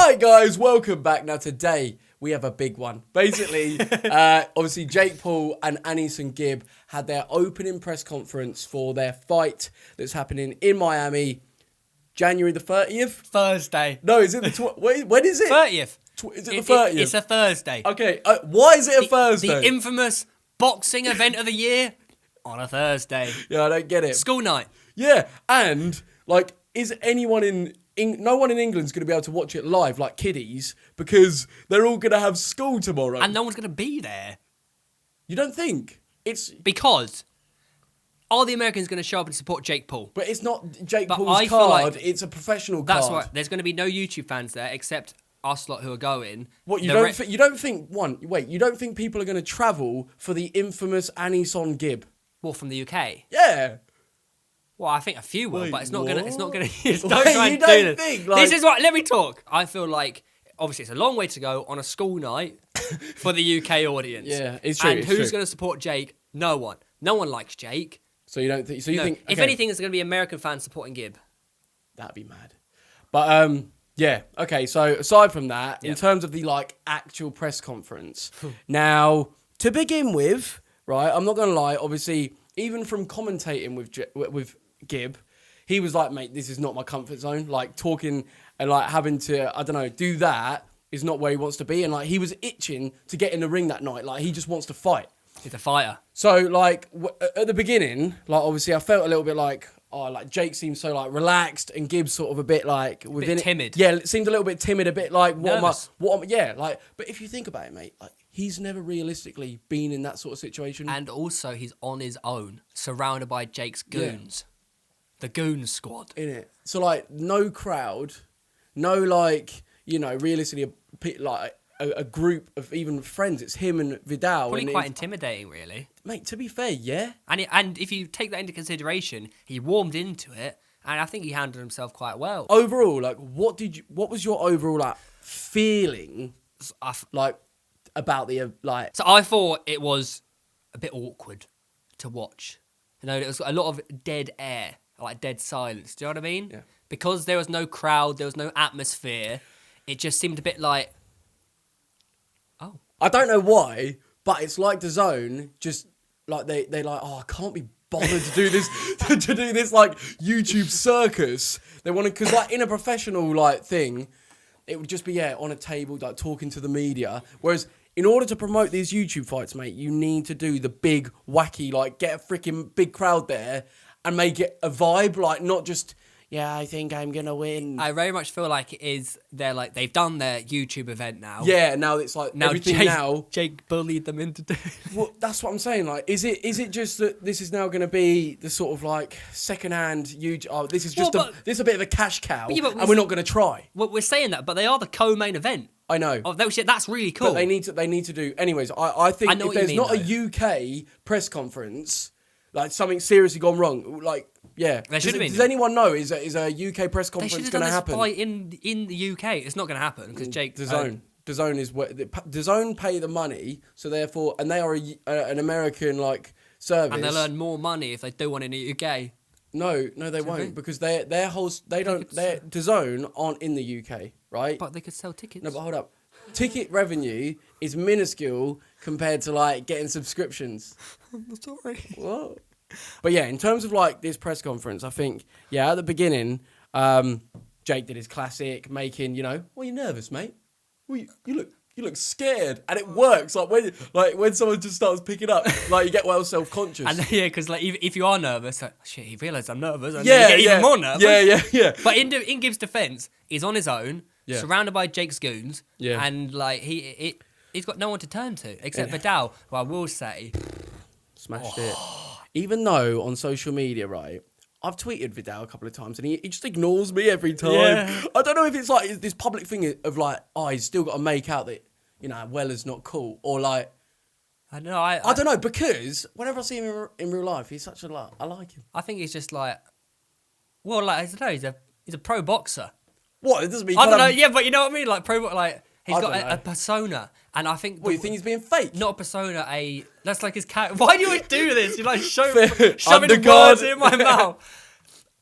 Right, guys, welcome back. Now, today we have a big one. Basically, obviously, Jake Paul and Aneson Gibb had their opening press conference for their fight that's happening in Miami, January the 30th. Thursday. No, is it the when is it? 30th. Is it the 30th? It's a Thursday. Okay, why is it a Thursday? The infamous boxing event of the year on a Thursday. Yeah, I don't get it. School night. Yeah, and like, is anyone no one in England's going to be able to watch it live, like kiddies, because they're all going to have school tomorrow. And no one's going to be there. You don't think? Because are the Americans going to show up and support Jake Paul? But it's not Jake But Paul's I feel card, like it's a professional That's card. right. There's going to be no YouTube fans there except us lot who are going. What, you don't think people are going to travel for the infamous Aneson Gibb? Well, from the UK? Yeah. Well, I think a few will, Wait, but it's not gonna. Don't Wait, try and you do don't this. think, like- This is what. Let me talk. I feel like obviously it's a long way to go on a school night for the UK audience. Yeah, it's true. And it's who's true. going to support Jake? No one. No one likes Jake. So you don't think? So you think? If okay, anything, it's going to be American fans supporting Gibb. that'd be mad. But yeah. Okay. So aside from that, in Yeah. terms of the like actual press conference, now to begin with, right? I'm not gonna lie. Obviously, even from commentating with Gibb, he was like, mate, this is not my comfort zone. Like, talking and, like, having to, I don't know, do that is not where he wants to be. And, like, he was itching to get in the ring that night. Like, he just wants to fight. He's a fighter. So, like, at the beginning, like, obviously, I felt a little bit like, oh, like, Jake seemed so, like, relaxed and Gibbs sort of a bit, like, within it. timid. Yeah, it seemed a little bit timid, a bit like, Nervous. yeah, like, but if you think about it, mate, like, he's never realistically been in that sort of situation. And also, he's on his own, surrounded by Jake's goons. The Goon Squad. In it. So, like, no crowd, no, like, you know, realistically, a group of even friends. It's him and Vidal. Probably and quite intimidating, really. Mate, to be fair, yeah. And if you take that into consideration, he warmed into it, and I think he handled himself quite well. Overall, like, what was your overall, like, feeling, like, about the, like... So I thought it was a bit awkward to watch. You know, there was a lot of dead air, like dead silence. Do you know what I mean? Yeah. Because there was no crowd, there was no atmosphere, it just seemed a bit like, oh. I don't know why, but it's like DAZN, just, like, they like, oh, I can't be bothered to do this, to do this, like, YouTube circus. They want to, because, like, in a professional, like, thing, it would just be, yeah, on a table, like, talking to the media. Whereas, in order to promote these YouTube fights, mate, you need to do the big, wacky, like, get a freaking big crowd there and make it a vibe, like, not just, yeah, I think I'm going to win. I very much feel like it is, they've done their YouTube event now. Yeah, now it's like, everything Jake bullied them into doing it. Well, that's what I'm saying. Like, is it just that this is now going to be the sort of like second-hand YouTube? Oh, this is just this is a bit of a cash cow, and we're not going to try. Well, we're saying that, but they are the co-main event. I know. Oh, that's really cool. But they need to do. Anyways, I think if there's not though. a UK press conference, like something seriously gone wrong, like. Yeah. There should have been. Does anyone know is a UK press conference going to happen? They should have done this fight in the UK. It's not going to happen because Jake. DAZN is where DAZN pay the money, so therefore, and they are an American like service, and they'll earn more money if they do one in the UK. No, they won't because their DAZN aren't in the UK, right? But they could sell tickets. No, but hold up. Ticket revenue is minuscule compared to like getting subscriptions. I'm sorry. What? But yeah, in terms of like this press conference, I think at the beginning, Jake did his classic, making well, you're nervous, mate. Well, you look scared, and it works. Like when someone just starts picking up, like you get well self-conscious. And yeah, because like if you are nervous, like shit, he realised I'm nervous, and then you get even more nervous. Yeah. But in Gibbs' defence, he's on his own, surrounded by Jake's goons, and like he's got no one to turn to except Vidal, who I will say smashed it. Even though on social media, right, I've tweeted Vidal a couple of times and he just ignores me every time. Yeah. I don't know if it's like this public thing of like, oh, he's still got to make out that, Weller's not cool. Or like, I know. I don't know, because whenever I see him in real life, he's such a lot. I like him. I think he's just like, well, like, I don't know, he's a pro boxer. What? It doesn't mean... I don't know, yeah, but you know what I mean? Like, he's got a persona. And I think... What, you think he's being fake? Not a persona, that's like his character. Why do you always do this? You're like shoving the words in my mouth.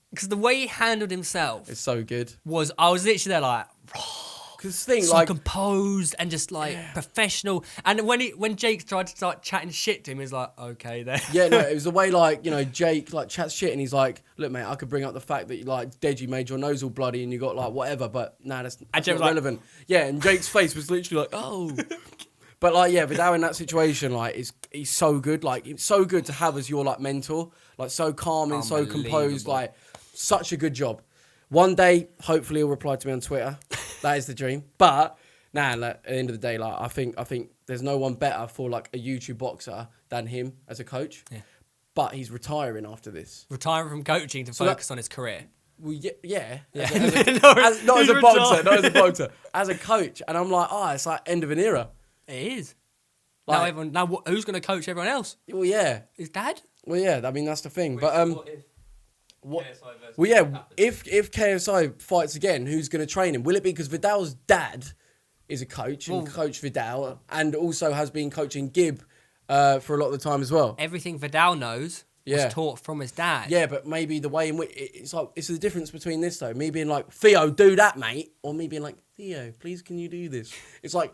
Because the way he handled himself... It's so good. I was literally there like... Because thing so like composed and just like professional. And when Jake tried to start chatting shit to him, he's like, okay then. Yeah, no, it was the way like, you know, Jake like chats shit and he's like, look mate, I could bring up the fact that you like Deji made your nose all bloody and you got like whatever, but nah, that's not relevant. Yeah, and Jake's face was literally like, oh. But like, yeah, Vidal in that situation, like, he's so good. Like, it's so good to have as your like mentor. Like, so calm and so composed. Like, such a good job. One day, hopefully, he'll reply to me on Twitter. That is the dream. But nah, like, at the end of the day, like, I think there's no one better for like a YouTube boxer than him as a coach. Yeah. But he's retiring after this. Retiring from coaching to focus on his career. Well, yeah. Not as a boxer, as a coach. And I'm like, it's like end of an era. It is. Like, Who's going to coach everyone else? Well, yeah. His dad? Well, yeah. I mean, that's the thing. But if KSI fights again, who's going to train him? Will it be because Vidal's dad is a coach and coached Vidal, and also has been coaching Gib for a lot of the time as well? Everything Vidal knows was taught from his dad. Yeah, but maybe the way in which it's the difference between this though. Me being like, Theo, do that, mate, or me being like, Theo, please, can you do this? It's like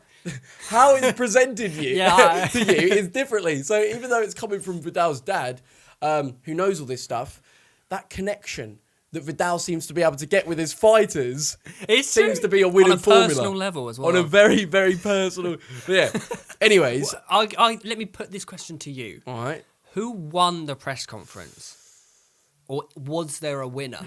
how it's presented to you is differently. So even though it's coming from Vidal's dad, who knows all this stuff, that connection that Vidal seems to be able to get with his fighters seems to be a winning formula. On a personal level as well. On a very, very personal... Yeah. Anyways... let me put this question to you. All right. Who won the press conference? Or was there a winner?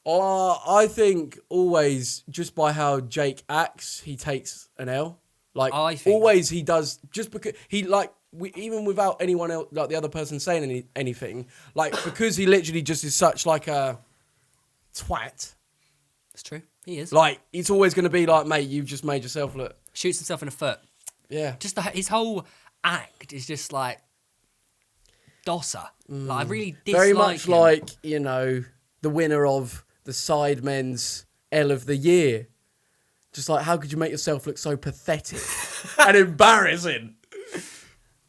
I think always, just by how Jake acts, he takes an L. Like, always he does, just because he, like... even without anyone else, like the other person saying anything, like, because he literally just is such like a twat. It's true. He is. Like, it's always going to be like, mate, you've just made yourself look. Shoots himself in the foot. Yeah. Just his whole act is just like dosser. Like, I really dislike very much him. like, you know, the winner of the Sidemen's L of the Year. Just like, how could you make yourself look so pathetic and embarrassing?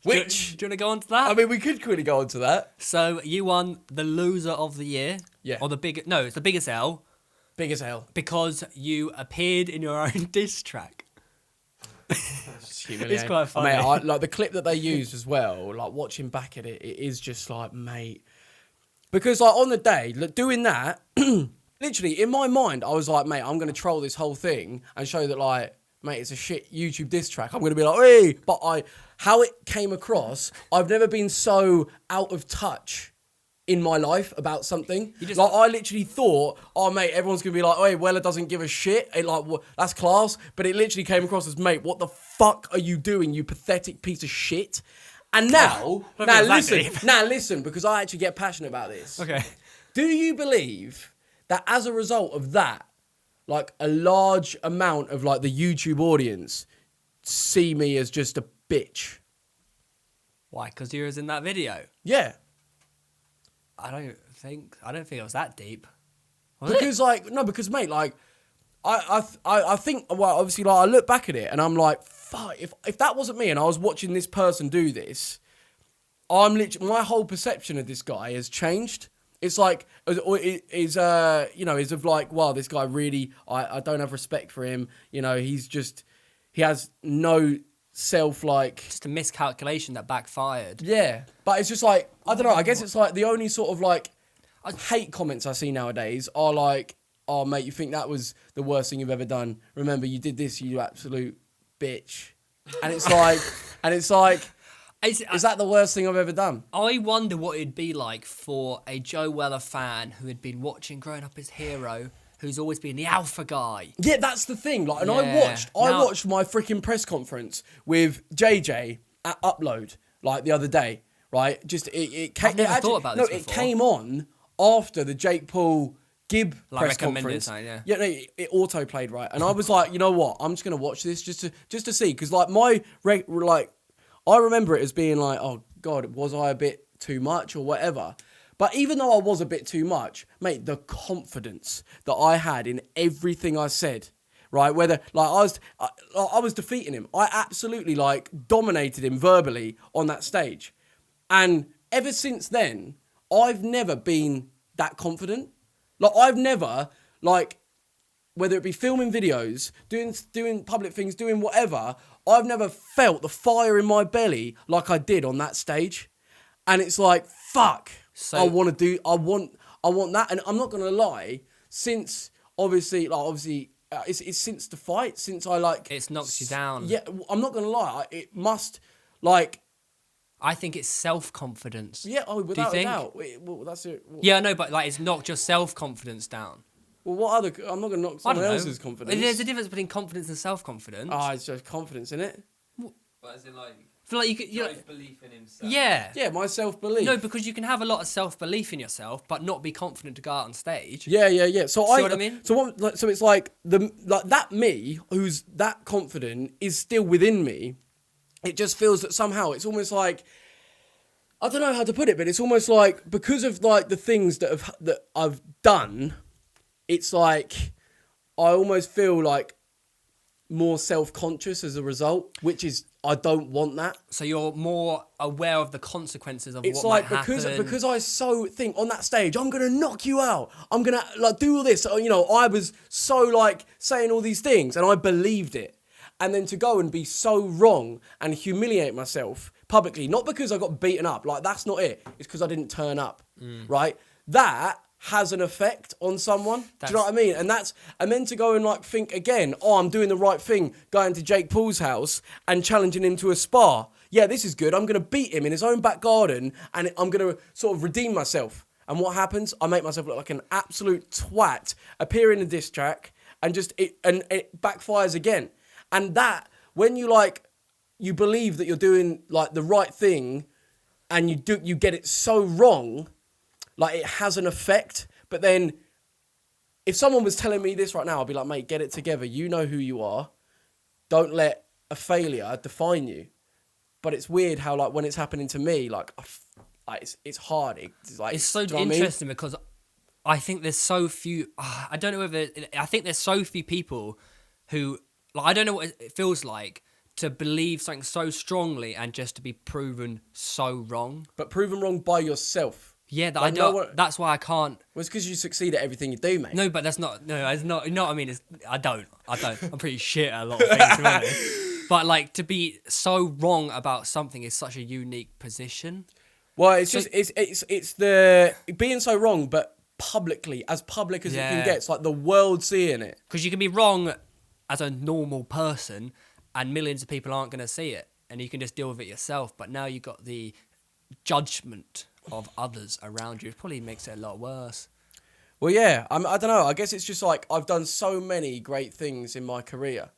Which, do you want to go on to that? I mean, we could quickly go on to that. So you won the loser of the year. Yeah. Or it's the biggest L. Biggest L. Because you appeared in your own diss track. It's quite funny. Mate, like the clip that they used as well, like watching back at it, it is just like, mate. Because like on the day, doing that, literally in my mind, I was like, mate, I'm going to troll this whole thing and show that like, mate, it's a shit YouTube diss track. I'm going to be like, hey, but how it came across, I've never been so out of touch in my life about something. Like, I literally thought, oh, mate, everyone's going to be like, hey, Weller doesn't give a shit. That's class. But it literally came across as, mate, what the fuck are you doing, you pathetic piece of shit? And now listen, because I actually get passionate about this. Okay. Do you believe that as a result of that, like a large amount of like the YouTube audience see me as just a bitch? Why? Because you was in that video? Yeah. I don't think it was that deep. Because mate, like I think, well, obviously, like I look back at it and I'm like, fuck, if that wasn't me and I was watching this person do this, my whole perception of this guy has changed. It's like, is of like, wow, this guy really, I don't have respect for him. You know, he has no self, like... Just a miscalculation that backfired. Yeah. But it's just like, I don't know, I guess it's like the only sort of like hate comments I see nowadays are like, oh, mate, you think that was the worst thing you've ever done? Remember, you did this, you absolute bitch. And it's like... Is that the worst thing I've ever done? I wonder what it'd be like for a Joe Weller fan who had been watching growing up his hero, who's always been the alpha guy. Yeah, that's the thing. Like, and I watched my freaking press conference with JJ at Upload like the other day. Right, just it came. I've never thought about this before. It came on after the Jake Paul Gib like press conference. Yeah, no, it auto played right, and I was like, you know what? I'm just gonna watch this just to see, because like I remember it as being like, oh, God, was I a bit too much or whatever? But even though I was a bit too much, mate, the confidence that I had in everything I said, right? Whether, like, I was defeating him. I absolutely, like, dominated him verbally on that stage. And ever since then, I've never been that confident. Like, I've never, like... whether it be filming videos, doing public things, doing whatever, I've never felt the fire in my belly like I did on that stage. And it's like, fuck, I want that. And I'm not going to lie, since obviously, it's since the fight, since I like... It's knocked you down. Yeah, I'm not going to lie, it must, like... I think it's self-confidence. Yeah, without a doubt. Well, that's it. Yeah, I know, but like it's knocked your self-confidence down. Well, what other... I'm not going to knock someone else's confidence. There's a difference between confidence and self-confidence. It's just confidence, innit? But as in like... I feel like you could... belief in himself. Yeah. Yeah, my self-belief. No, because you can have a lot of self-belief in yourself, but not be confident to go out on stage. Yeah. So See what I mean? So it's like that me who's that confident is still within me. It just feels that somehow it's almost like, I don't know how to put it, but it's almost like because of like the things that I've done, it's like I almost feel like more self-conscious as a result, which is, I don't want that. So you're more aware of the consequences of it's what like might happen. Because I so think on that stage, I'm gonna knock you out. I'm gonna like do all this. So, you know, I was so like saying all these things, and I believed it. And then to go and be so wrong and humiliate myself publicly, not because I got beaten up, like that's not it. It's because I didn't turn up, right? That has an effect on someone. Do you know what I mean? And then to go and like think again, I'm doing the right thing, going to Jake Paul's house and challenging him to a spar. Yeah, this is good. I'm going to beat him in his own back garden and I'm going to sort of redeem myself. And what happens? I make myself look like an absolute twat, appear in a diss track and it backfires again. And that, when you believe that you're doing like the right thing and you get it so wrong, like it has an effect. But then if someone was telling me this right now, I'd be like, mate, get it together. You know who you are. Don't let a failure define you. But it's weird how like when it's happening to me, like it's hard. It's so interesting because I think there's so few. I don't know whether I think there's so few people who like I don't know what it feels like to believe something so strongly and just to be proven so wrong. But proven wrong by yourself. Yeah, that like I don't. That's why I can't. Well, it's because you succeed at everything you do, mate. No, but that's not. No, it's not. You know what I mean? I don't. I'm pretty shit at a lot of things, to be honest. But like to be so wrong about something is such a unique position. Well, it's so, just it's the being so wrong, but publicly, as public as it can get. It's like the world seeing it. Because you can be wrong as a normal person, and millions of people aren't going to see it, and you can just deal with it yourself. But now you've got the judgment of others around you. It probably makes it a lot worse. Well, yeah, I don't know. I guess it's just like I've done so many great things in my career.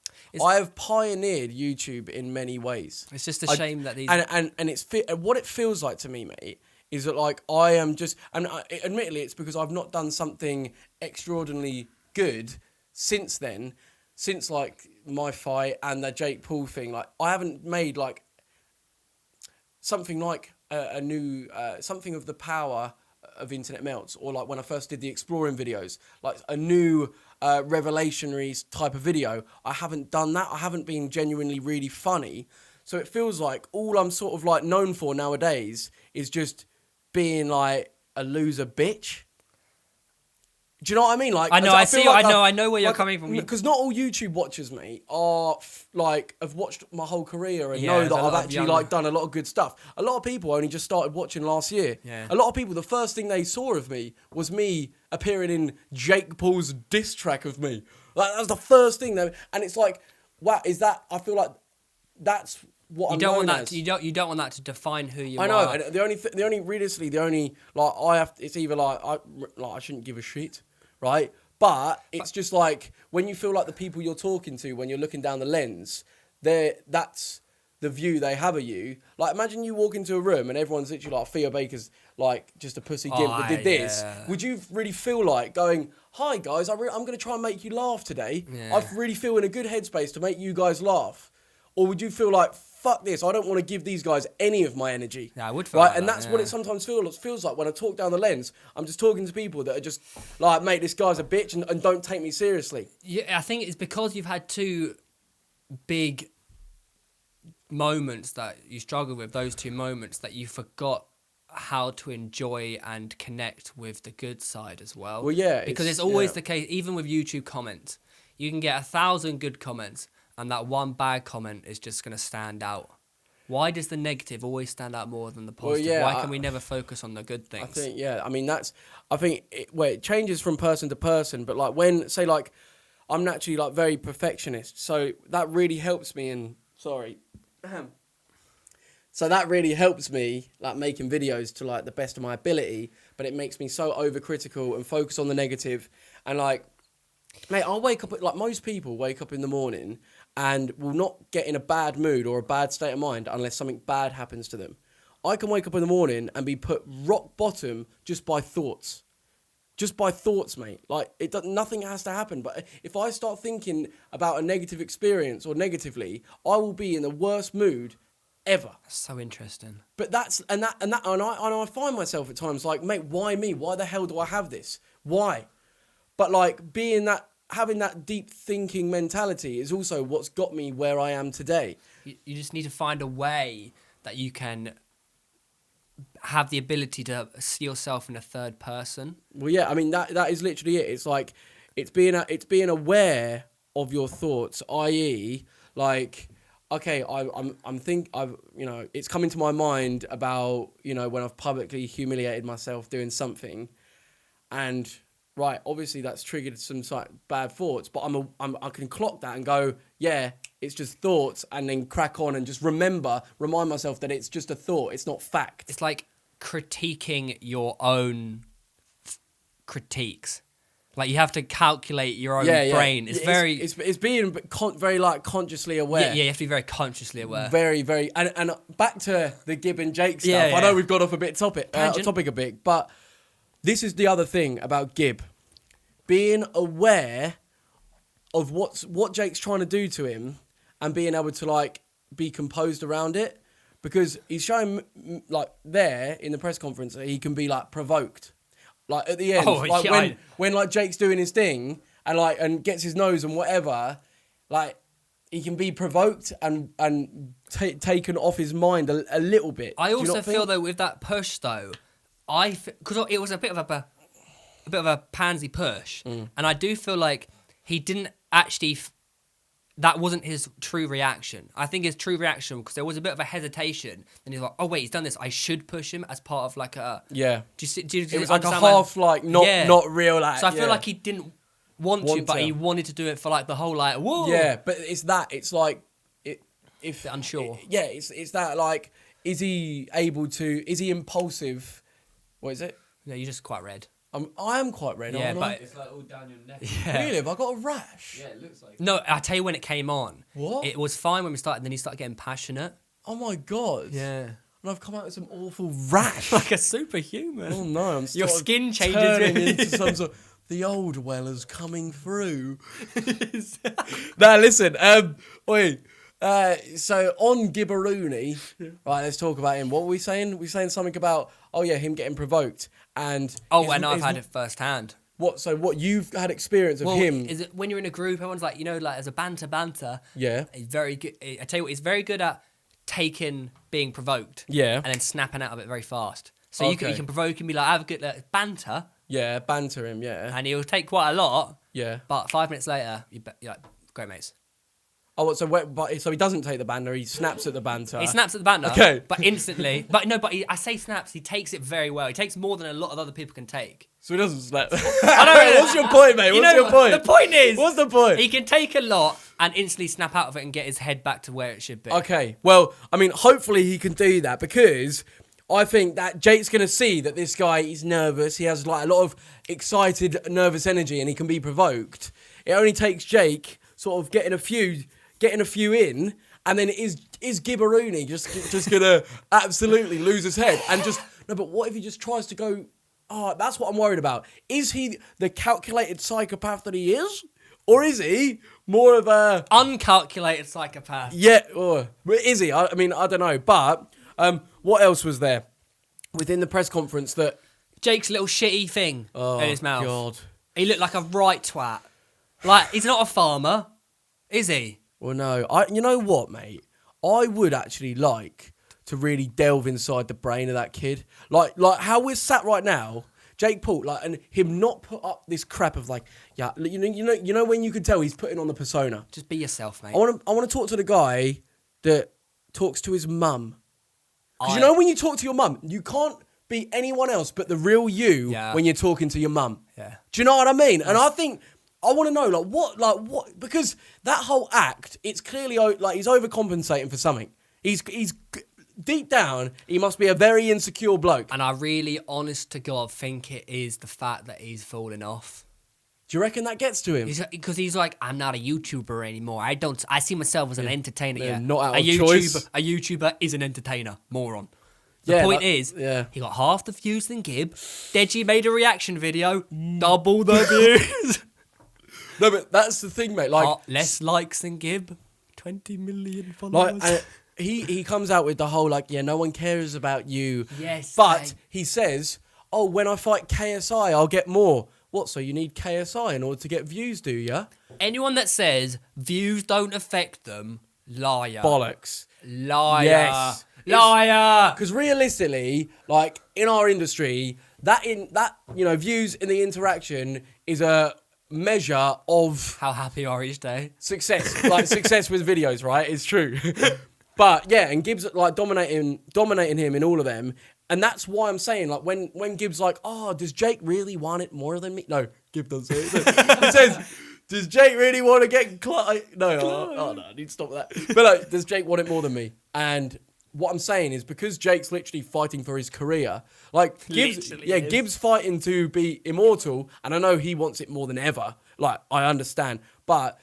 I have pioneered YouTube in many ways. It's just a shame that these... And it's what it feels like to me, mate, is that like I am just... And admittedly, it's because I've not done something extraordinarily good since then, since like my fight and the Jake Paul thing. Like I haven't made like something like a new... something of the power of Internet Melts, or like when I first did the exploring videos, like a new revelationary type of video. I haven't done that. I haven't been genuinely really funny. So it feels like all I'm sort of like known for nowadays is just being like a loser bitch. Do you know what I mean? Like I know, I know where you're coming from. Because not all YouTube watchers, mate, are have watched my whole career and know that I've actually like done a lot of good stuff. A lot of people only just started watching last year. Yeah. A lot of people, the first thing they saw of me was me appearing in Jake Paul's diss track of me. Like that was the first thing. And it's like, wow, is that? I feel like that's what I'm known as. You don't want that to define who you are. I know. And the only like I have. It's either like I shouldn't give a shit. Right? But it's just like when you feel like the people you're talking to when you're looking down the lens, that's the view they have of you. Like imagine you walk into a room and everyone's literally like Theo Baker's like just a pussy gimp that did this. Yeah. Would you really feel like going, hi guys, I'm going to try and make you laugh today. Yeah. I really feel in a good headspace to make you guys laugh. Or would you feel like, fuck this, I don't want to give these guys any of my energy. Yeah, I would feel like and that's what it sometimes feels like when I talk down the lens. I'm just talking to people that are just like, mate, this guy's a bitch and don't take me seriously. Yeah, I think it's because you've had two big moments that you struggle with, those two moments, that you forgot how to enjoy and connect with the good side as well. Well, yeah. Because it's always the case, even with YouTube comments. you can get 1,000 good comments, and that one bad comment is just going to stand out. Why does the negative always stand out more than the positive? yeah, Why can we never focus on the good things? I think, yeah, I mean, it changes from person to person, but like when, say, like, I'm naturally like very perfectionist, so that really helps me so that really helps me like making videos to like the best of my ability, but it makes me so overcritical and focus on the negative. And like, mate, I'll wake up, like most people wake up in the morning and will not get in a bad mood or a bad state of mind unless something bad happens to them. I can wake up in the morning and be put rock bottom just by thoughts. Just by thoughts, mate. Like, nothing has to happen. But if I start thinking about a negative experience or negatively, I will be in the worst mood ever. That's so interesting. But and I find myself at times like, mate, why me? Why the hell do I have this? Why? But like having that deep thinking mentality is also what's got me where I am today. You just need to find a way that you can have the ability to see yourself in a third person. Well, yeah, I mean that is literally it. It's like it's being aware of your thoughts, i.e., like, okay, it's coming to my mind about, when I've publicly humiliated myself doing something, and right, obviously that's triggered some bad thoughts, but I can clock that and go, yeah, it's just thoughts, and then crack on and just remind myself that it's just a thought, it's not fact. It's like critiquing your own critiques. Like, you have to calculate your own brain. It's being very like consciously aware. Yeah, you have to be very consciously aware. Very, very, and back to the Gib and Jake stuff. I know we've got off a bit topic a bit, but this is the other thing about Gib. Being aware of what Jake's trying to do to him and being able to like be composed around it, because he's showing like there in the press conference that he can be like provoked, like at the end, when like Jake's doing his thing and gets his nose and whatever, like he can be provoked and taken off his mind a little bit. I also feel though with that push though, because it was a bit of a pansy push, and I do feel like he didn't actually. That wasn't his true reaction. I think his true reaction, because there was a bit of a hesitation, and he's like, "Oh wait, he's done this. I should push him as part of like a." Yeah. Do you it was like a half not real act. So I feel like he didn't want to, but he wanted to do it for like the whole like whoa. Yeah, but it's that. It's like if unsure. It's that like, is he able to? Is he impulsive? What is it? No, you're just quite red. I am quite red, aren't I? It's like all down your neck. Yeah. Really? Have I got a rash? Yeah, it looks like. No, I'll tell you when it came on. What? It was fine when we started, then he started getting passionate. Oh my God. Yeah. And I've come out with some awful rash. Like a superhuman. Oh no, your skin changes turning into some sort of, the old Weller's coming through. Now listen, wait. So on Gibberoonie, right, let's talk about him. What were we saying? We're saying something about, him getting provoked. And I've had it firsthand. What you've had experience of him? Is it when you're in a group, everyone's like, like as a banter. Yeah. He's very good. I tell you what, he's very good at taking being provoked. Yeah. And then snapping out of it very fast. So you can provoke him, be like, have a good banter. Yeah, banter him. Yeah. And he'll take quite a lot. Yeah. But 5 minutes later, you're like, great mates. Oh, so he doesn't take the banter. He snaps at the banter. He snaps at the banter. Okay. But instantly. I say snaps. He takes it very well. He takes more than a lot of other people can take. So he doesn't snap. What's your point, mate? What's your point? The point is. What's the point? He can take a lot and instantly snap out of it and get his head back to where it should be. Okay. Well, I mean, hopefully he can do that, because I think that Jake's going to see that this guy is nervous. He has like a lot of excited, nervous energy, and he can be provoked. It only takes Jake sort of getting a few in, and then is Gibberoonie just gonna absolutely lose his head and just no? But what if he just tries to go? Oh, that's what I'm worried about. Is he the calculated psychopath that he is, or is he more of a uncalculated psychopath? Yeah, or is he? I mean, I don't know. But what else was there within the press conference that Jake's little shitty thing in his mouth? God, he looked like a right twat. Like, he's not a farmer, is he? Well, no. You know what, mate? I would actually like to really delve inside the brain of that kid. Like how we're sat right now, Jake Paul, like, and him not put up this crap of like, yeah, you know when you could tell he's putting on the persona. Just be yourself, mate. I want to talk to the guy that talks to his mum. Because you know when you talk to your mum, you can't be anyone else but the real you when you're talking to your mum. Yeah. Do you know what I mean? And I think I want to know what because that whole act, it's clearly like he's overcompensating for something. He's deep down, he must be a very insecure bloke. And I really, honest to God, think it is the fact that he's falling off. Do you reckon that gets to him? Because he's like, I'm not a YouTuber anymore. I see myself as an entertainer. Yeah, not out of choice. A YouTuber is an entertainer. Moron. The point is, he got half the views than Gib. Deji made a reaction video, double the views. No, but that's the thing, mate. Like less likes than Gib, 20 million followers. Like, he comes out with the whole like, no one cares about you. Yes, but he says, oh, when I fight KSI, I'll get more. What? So you need KSI in order to get views, do ya? Anyone that says views don't affect them, liar. Bollocks. Liar. Yes. Liar. Because realistically, like in our industry, views in the interaction is a measure of how happy you are each day. Success, like success with videos, right? It's true. But yeah, and Gibbs like dominating him in all of them. And that's why I'm saying, like, when Gibbs like, oh, does Jake really want it more than me? No, Gibbs doesn't say it. He says, does Jake really want to get no, I need to stop that. But like, does Jake want it more than me? And what I'm saying is because Jake's literally fighting for his career, like Gibbs fighting to be immortal, and I know he wants it more than ever. Like, I understand, but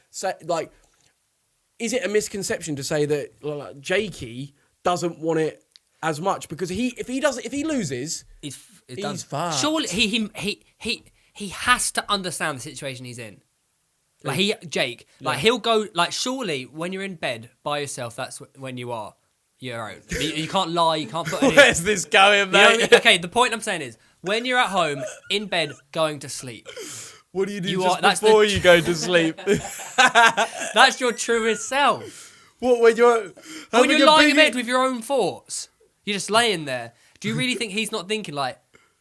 is it a misconception to say that Jakey doesn't want it as much because if he loses, he's fucked. Surely he has to understand the situation he's in. Like he'll go like surely when you're in bed by yourself, that's when you are your own. You can't lie. You can't put. Where's this going, mate? Okay, the point I'm saying is when you're at home in bed going to sleep. What do you do before you go to sleep? That's your truest self. What when you're lying in bed with your own thoughts? You're just laying there. Do you really think he's not thinking like,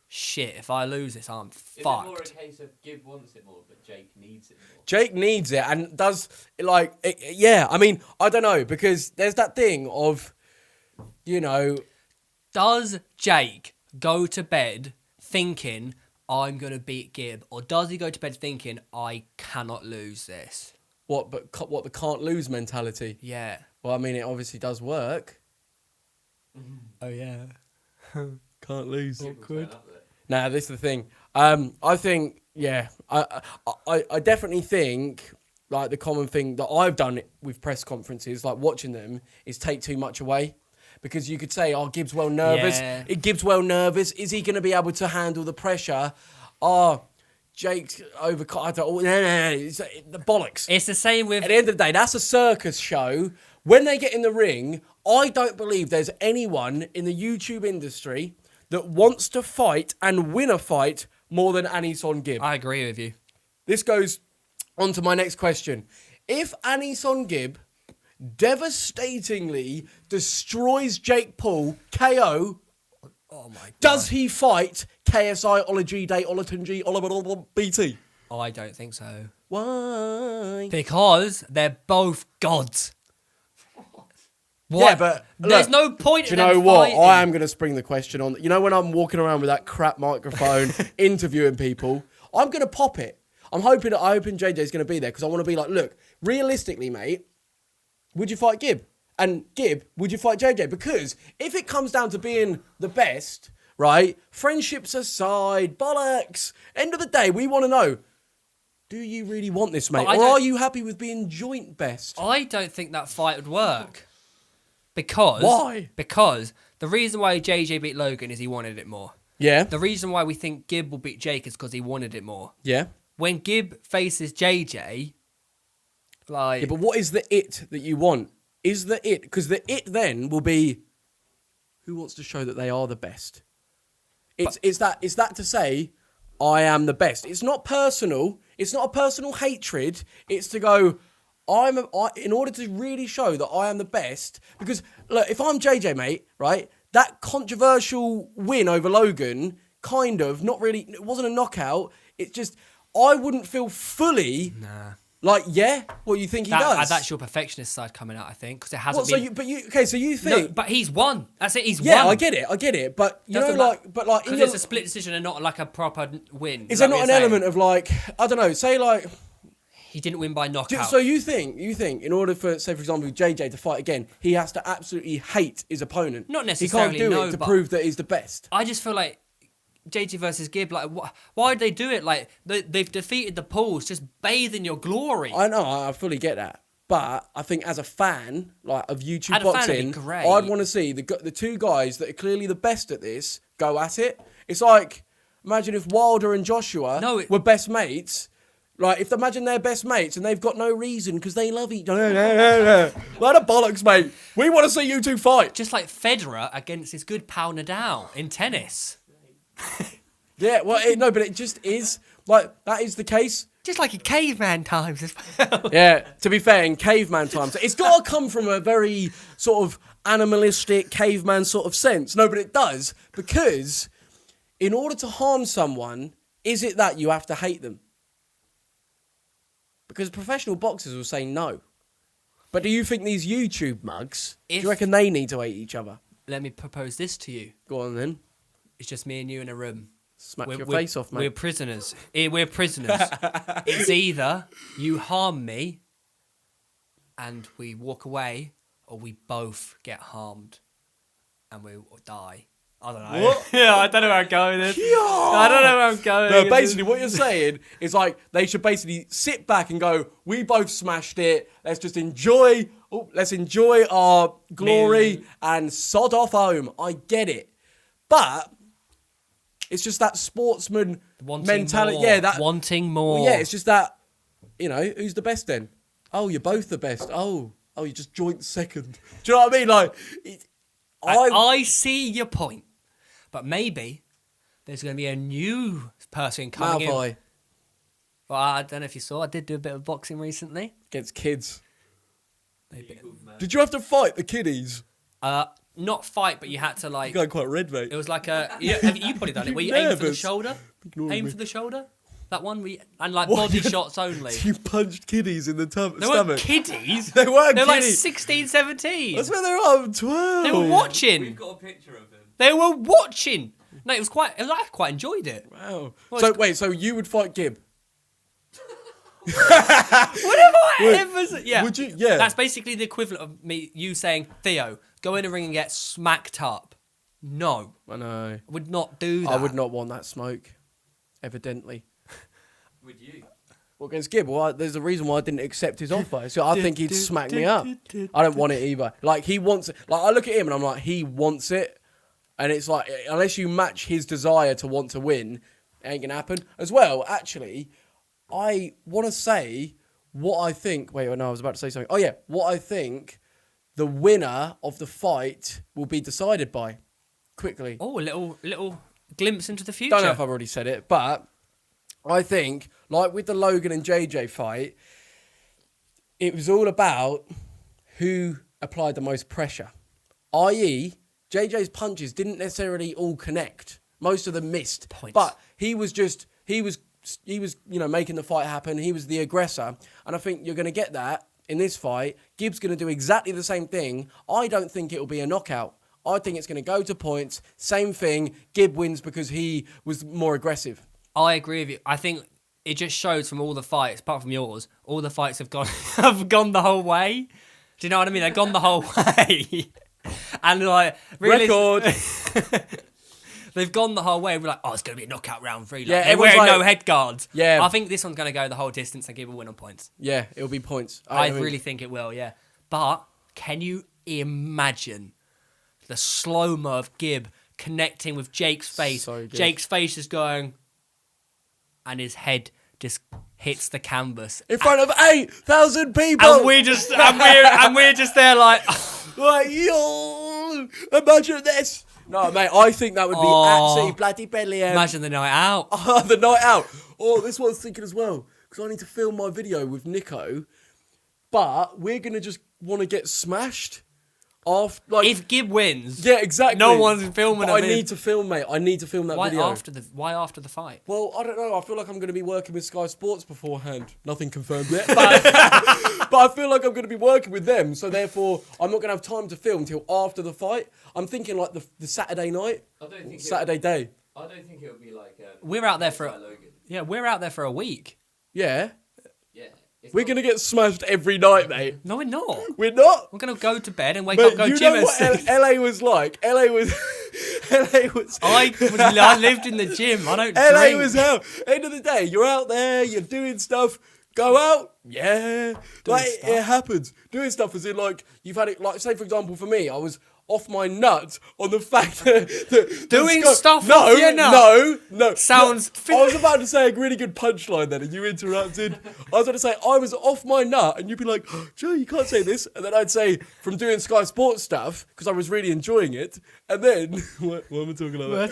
shit, if I lose this, I'm fucked? Is it more a case of Gib wants it more, but Jake needs it more? Jake needs it and does, I mean, I don't know, because there's that thing of, Does Jake go to bed thinking, I'm going to beat Gib? Or does he go to bed thinking, I cannot lose this? What the can't lose mentality? Yeah. Well, I mean, it obviously does work. Oh, yeah. Can't lose. Awkward. Nah, this is the thing. I think, I definitely think, like, the common thing that I've done with press conferences, like watching them, is take too much away. Because you could say, oh, Gibbs well nervous. Yeah. Gibbs well nervous. Is he going to be able to handle the pressure? Oh, Jake's overcome. No, it's the bollocks. It's the same with... At the end of the day, that's a circus show. When they get in the ring, I don't believe there's anyone in the YouTube industry that wants to fight and win a fight more than Aneson Gibb. I agree with you. This goes on to my next question. If Aneson Gibb devastatingly destroys Jake Paul, KO, oh my God, does he fight KSI, Ology Day, Olatunji, Oliver BT? I don't think so. Why? Because they're both gods. What? Yeah, but there's no point in them Do you know what? fighting. I am going to spring the question on. You know when I'm walking around with that crap microphone interviewing people, I'm going to pop it. I'm hoping JJ's going to be there because I want to be like, look, realistically, mate, would you fight Gibb? And Gibb, would you fight JJ? Because if it comes down to being the best, right, friendships aside, bollocks, end of the day, we want to know, do you really want this, mate? Or are you happy with being joint best? I don't think that fight would work. Because... Why? Because the reason why JJ beat Logan is he wanted it more. Yeah. The reason why we think Gibb will beat Jake is because he wanted it more. Yeah. When Gibb faces JJ, like... Yeah, but what is the it that you want? Is the it... Because the it then will be... Who wants to show that they are the best? It's that to say, I am the best. It's not personal. It's not a personal hatred. It's to go... in order to really show that I am the best, because look, if I'm JJ, mate, right, that controversial win over Logan kind of, not really. It wasn't a knockout. It's just I wouldn't feel fully. Nah. Like, yeah, what you think he does? That's your perfectionist side coming out, I think, because it hasn't What, been. So you No, think? but he's won. That's it. He's won. Yeah, I get it. But you know, like, because it's a split decision and not like a proper win. Is there not an element of like, I don't know, say like, he didn't win by knockout? so you think in order for, say for example, JJ to fight again, he has to absolutely hate his opponent. Not necessarily. He can't do no, it to but prove that he's the best. I just feel like JJ versus Gibb. Like, why did they do it? Like, they've defeated the Pauls. Just bathe in your glory. I know, I fully get that. But I think as a fan, like of YouTube As a fan, boxing, it'd be great. I'd want to see the two guys that are clearly the best at this go at it. It's like, imagine if Wilder and Joshua were best mates. Like, imagine they're best mates and they've got no reason because they love each other. What a bollocks, mate. We want to see you two fight. Just like Federer against his good pal Nadal in tennis. Yeah, well, no, but it just is. Like, that is the case. Just like in caveman times as well. Yeah, to be fair, in caveman times, it's got to come from a very sort of animalistic caveman sort of sense. No, but it does, because in order to harm someone, is it that you have to hate them? Because professional boxers will say no. But do you think these YouTube mugs, do you reckon they need to hate each other? Let me propose this to you. Go on then. It's just me and you in a room. Smack your face off, mate. We're prisoners. We're prisoners. It's either you harm me and we walk away, or we both get harmed and we die. I don't know. What? Yeah, I don't know where I'm going with this. I don't know where I'm going. No, basically what you're saying is like they should basically sit back and go, we both smashed it. Let's just enjoy our glory and sod off home. I get it. But it's just that sportsman mentality. More. Yeah, wanting more. Well, yeah, it's just that, who's the best then? Oh, you're both the best. Oh, you're just joint second. Do you know what I mean? Like, I see your point, but maybe there's going to be a new person coming in. Well, I don't know if you saw. I did do a bit of boxing recently against kids. Did you have to fight the kiddies? Not fight, but you had to like. You're going quite red, mate. It was like a. You probably done it. Where you aim for the shoulder. Aim for the shoulder. That one and like body shots only. You punched kiddies in the stomach. They weren't kiddies. They weren't. They were like 16, 17. That's where they were. 12. They were watching. We've got a picture of them. They were watching. No, I quite enjoyed it. Wow. Well, so you would fight Gibb? Yeah. Would you? Yeah. That's basically the equivalent of you saying, Theo, go in a ring and get smacked up. No. I know. I would not do that. I would not want that smoke. Evidently. Would you? Well, against Gibb, there's a reason why I didn't accept his offer. So I think he'd smack me up. I don't want it either. Like, he wants it. Like, I look at him and I'm like, he wants it. And it's like, unless you match his desire to want to win, it ain't going to happen. As well, actually, I want to say what I think. Wait, no, I was about to say something. Oh, yeah. What I think the winner of the fight will be decided by. Quickly. Oh, a little glimpse into the future. Don't know if I've already said it, but I think, like with the Logan and JJ fight, it was all about who applied the most pressure. I.e., JJ's punches didn't necessarily all connect. Most of them missed. Points. But he was making the fight happen. He was the aggressor. And I think you're going to get that in this fight. Gibb's going to do exactly the same thing. I don't think it'll be a knockout. I think it's going to go to points. Same thing. Gibb wins because he was more aggressive. I agree with you. I think it just shows from all the fights, apart from yours, all the fights have gone the whole way. Do you know what I mean? They've gone the whole way. And like really, record. They've gone the whole way. We're like, oh, it's going to be a knockout round 3. Like, Yeah, they're wearing like, no head guards. Yeah. I think this one's going to go the whole distance and give a win on points. Yeah, it'll be points. I really think it will, yeah. But can you imagine the slow-mo of Gibb connecting with Jake's face? So good. Jake's face is going, and his head just hits the canvas in front of 8,000 people, and we're just there like, yo, imagine this. No, mate, I think that would be absolutely bloody brilliant. Imagine the night out. The night out. Oh, this one's thinking as well, because I need to film my video with Nico, but we're gonna just want to get smashed. After, like, If Gib wins, yeah, exactly. no one's filming But him. I need to film, mate. I need to film that Why video. why after the fight? Well, I don't know. I feel like I'm going to be working with Sky Sports beforehand. Nothing confirmed yet. But I feel like I'm going to be working with them. So therefore, I'm not going to have time to film till after the fight. I'm thinking like the Saturday night. I don't think Saturday day. I don't think it'll be like. We're out there for Logan. we're out there for a week. Yeah. Yeah. It's We're not- going to get smashed every night, mate. No, we're not. We're not. We're gonna go to bed and wake But up, go you gym know at what 6. LA was like? LA was... I lived in the gym. I don't LA drink. was hell. End of the day, you're out there, you're doing stuff. Go out, yeah. Like stuff. it happens. Doing stuff as in like you've had it. Like say for example, for me, I was off my nut on the fact that Doing Sky- stuff No, off your nut? no. Sounds No, I was about to say a really good punchline then, and you interrupted. I was going to say I was off my nut, and you'd be like, oh, "Joe, you can't say this," and then I'd say from doing Sky Sports stuff because I was really enjoying it, and then what am I talking about?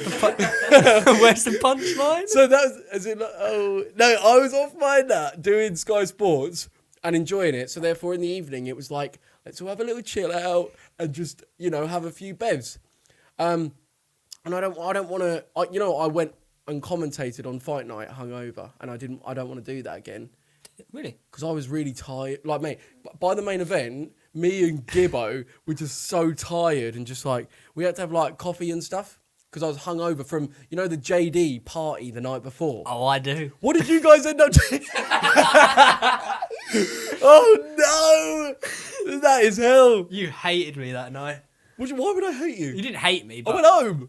Where's the punchline? So that's as in like, oh no, I was off my nut doing Sky Sports and enjoying it. So therefore, in the evening, it was like let's all have a little chill out and just have a few bevs. And I don't want to. I went and commentated on fight night hungover, and I don't want to do that again Really? because I was really tired. Like mate, by the main event, me and Gibbo were just so tired and just like we had to have like coffee and stuff. Because I was hungover from, the JD party the night before. Oh, I do. What did you guys end up doing? Oh, no! That is hell. You hated me that night. Why would I hate you? You didn't hate me, I but went home.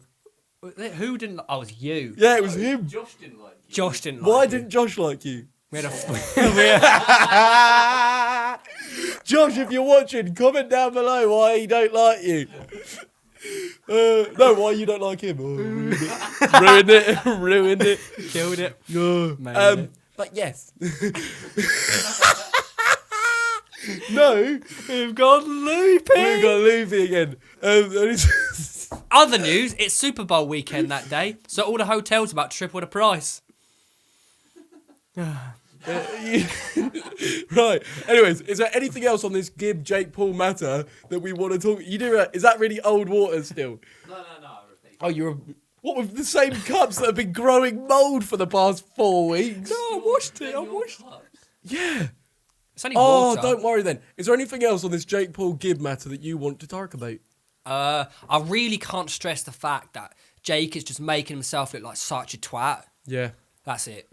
who didn't? Oh, it was you. Yeah, it was him. Josh didn't like you. Josh didn't. Why like you. didn't Josh like you? We had a Josh, if you're watching, comment down below why he don't like you. No, why you don't like him? Oh, ruined it. killed it. No. Made it. But yes. No, We've got loopy. we've got Luffy again. Other news: it's Super Bowl weekend that day, so all the hotels about triple the price. Right. Anyways, is there anything else on this Gib Jake Paul matter that we want to talk? Is that really old water still? No, I repeat. Oh, what with the same cups that have been growing mold for the past 4 weeks? No, I watched it. Yeah. It's only Oh, water. don't worry then. Is there anything else on this Jake Paul Gib matter that you want to talk about? I really can't stress the fact that Jake is just making himself look like such a twat. Yeah. That's it.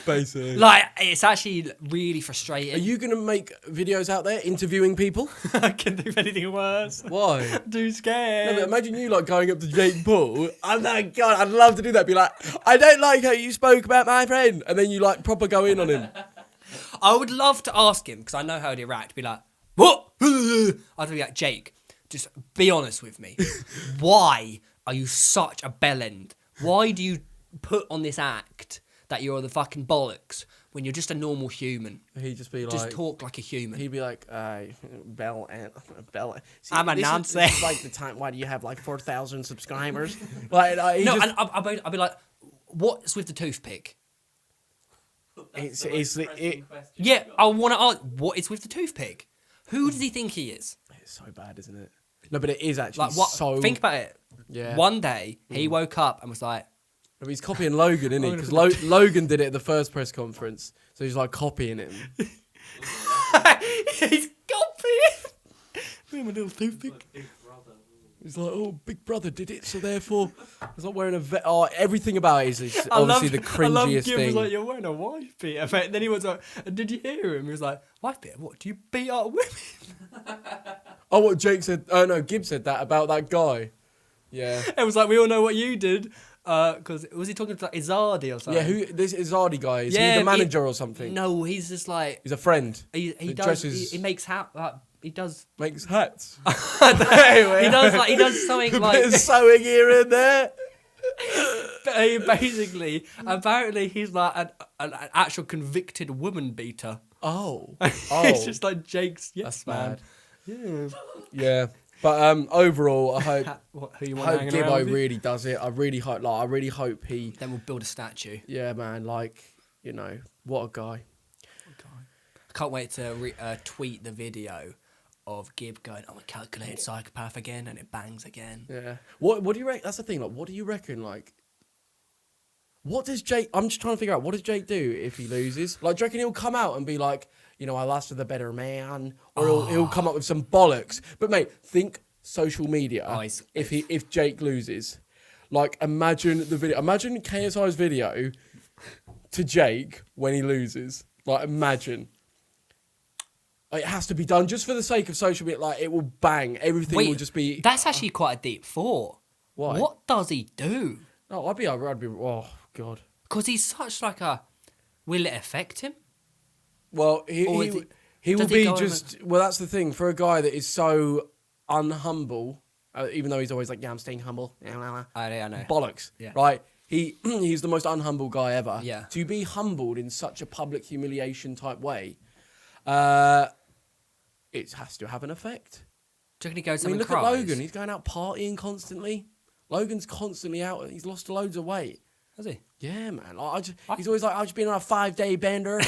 Basically. Like, it's actually really frustrating. Are you going to make videos out there interviewing people? I can do anything worse. Why? Too scared. No, but imagine you like going up to Jake Paul. Oh my god, I'd love to do that. Be like, I don't like how you spoke about my friend, and then you like proper go in on him. I would love to ask him, because I know how he'd react. Be like, what? I'd be like, Jake, just be honest with me. Why are you such a bellend? Why do you put on this act that you're the fucking bollocks when you're just a normal human? He'd just be like, Just talk like a human. he'd be like, Bell. See, I'm a this Nancy. This is like the time. Why do you have like 4,000 subscribers? Like, he No, just, and I'd be like, what's with the toothpick? it's Yeah, I want to ask, what is with the toothpick? Who does he think he is? it's so bad, isn't it? No, but it is actually Like, what? so. Think about it. Yeah. One day, he woke up and was like, I mean, he's copying Logan, isn't he? Because Logan did it at the first press conference, so he's like copying him. he's copying. Me, my little toothpick. Big brother. He's like, oh, Big Brother did it, so therefore, he's not wearing a vest. Oh, everything about it is obviously the cringiest Gib thing. was like, you're wearing a wife beater. Mate. Then he was like, did you hear him? He was like, wife beater? What? Do you beat up women? Oh, what Jake said? Oh no, Gibb said that about that guy. Yeah. It was like, we all know what you did. Because was he talking to like, Izardi or something? Yeah, who this Izardi guy? Is he Yeah, the manager or something? No, he's just like He's a friend. he He does. dresses- He makes he does. Makes hats. He does something A bit like of sewing here and there. basically. Apparently, he's like an actual convicted woman beater. Oh. It's just like Jake's yes That's man. bad. Yeah. But overall, I hope Who you want hope hanging around Gibbo with you? really does it. I really hope he. Then we'll build a statue. Yeah, man. Like, what a guy. I can't wait to tweet the video of Gibb going, I'm a calculated psychopath again, and it bangs again. Yeah. What do you reckon? That's the thing. Like, what do you reckon? Like, what does Jake? I'm just trying to figure out, what does Jake do if he loses? Like, do you reckon he'll come out and be like, you know, I lost to the better man, or he'll come up with some bollocks? But mate, think social media. If Jake loses, like, imagine the video. Imagine KSI's video to Jake when he loses. Like, imagine. It has to be done just for the sake of social media. Like, it will bang. Everything will just be. That's actually quite a deep thought. Why? What does he do? No, I'd be. Oh God. Because he's such like a. Will it affect him? Well, he will does he be go just. Well, that's the thing for a guy that is so unhumble. Even though he's always like, yeah, I'm staying humble. I know. Bollocks. Yeah. Right. He's the most unhumble guy ever. Yeah. To be humbled in such a public humiliation type way, it has to have an effect. Do you reckon he goes I mean, and look cries? at Logan. He's going out partying constantly. Logan's constantly out. He's lost loads of weight. Has he? Yeah, man. He's always like, I've just been on a 5-day bender.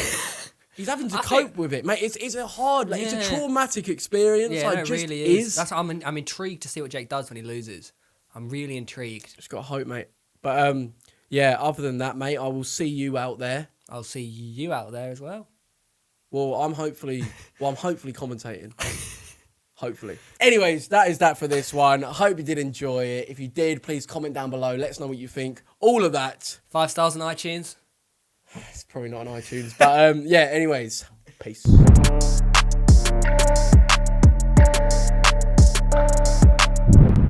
He's having to cope with it, mate. It's a hard, like, it's a traumatic experience. Yeah, like, it just really is. is. I'm intrigued to see what Jake does when he loses. I'm really intrigued. Just got to hope, mate. But yeah. Other than that, mate, I will see you out there. I'll see you out there as well. Well, I'm hopefully commentating. Hopefully. Anyways, that is that for this one. I hope you did enjoy it. If you did, please comment down below. Let us know what you think. All of that. 5 stars on iTunes. It's probably not on iTunes. But yeah, anyways, peace.